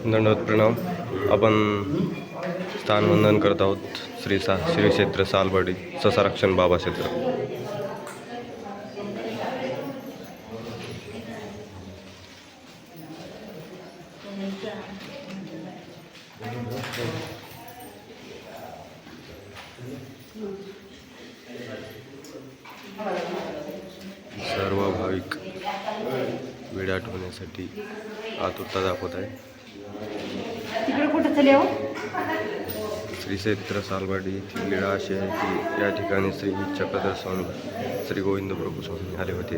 दंडवत प्रणाम. आपण स्थानवंदन करत आहोत श्री क्षेत्र सालबडी ससारक्षण बाबा क्षेत्र. सर्व भाविक वेळ आठवण्यासाठी आतुरता दाखवत आहे. श्री क्षेत्र सालवाडी येथील लीळा अशी आहे की या ठिकाणी श्री चक्रधर स्वामी श्री गोविंद प्रभू स्वामी आले होते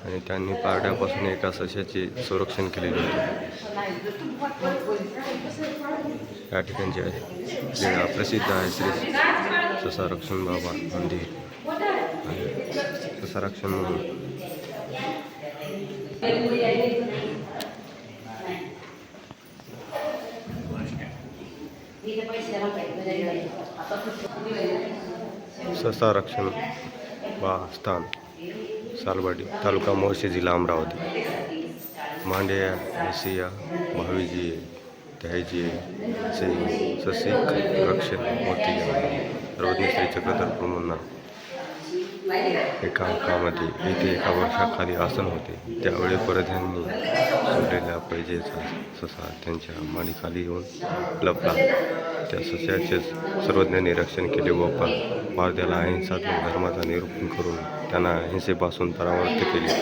आणि त्यांनी पारड्यापासून एका सशाचे संरक्षण केलेले होते. या ठिकाणची लीळा प्रसिद्ध आहे. श्री ससारक्षण बाबा मंदिर ससारक्षण म्हणून ससारक्षण स्थान सालवाडी तालुका मोर्शी जिल्हा अमरावती. मांड्या एसिया भावीजी त्याजी ससिक रक्षण मोती सर्वज्ञ श्री चक्रधर प्रभूंना एका काळामध्ये येथे एका वर्षाखाली आसन होते. त्यावेळी परत यांनी सोडलेल्या पैजेचा ससा त्यांच्या मांडीखाली येऊन लपला. त्या सस्याचेच सर्वज्ञांनी रक्षण केले व पारद्याला अहिंसात्मक धर्माचा निरूपण करून त्यांना हिंसेपासून परावृत्त केले.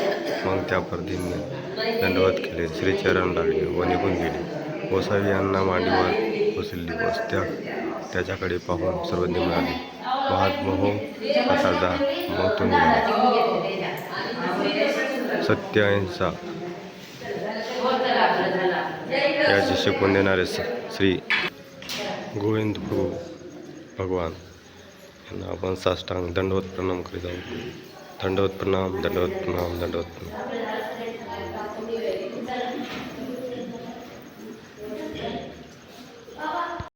मग त्या परधींनी दंडवत केले, श्रीचरण लागले व निघून गेले. गोसावी यांना मांडीवर बसली व त्याच्याकडे पाहून सर्वज्ञ म्हणाले, महात्मा हो, आता जा. मग तो निघाला. सत्य अहिंसा याची शिकवण देणारे श्री गोविंद प्रभू भगवान यांना आपण साष्टांग दंडवत प्रणाम करीत आहोत. दंडवत प्रणाम, दंडवत प्रणाम, दंडवत प्रणाम.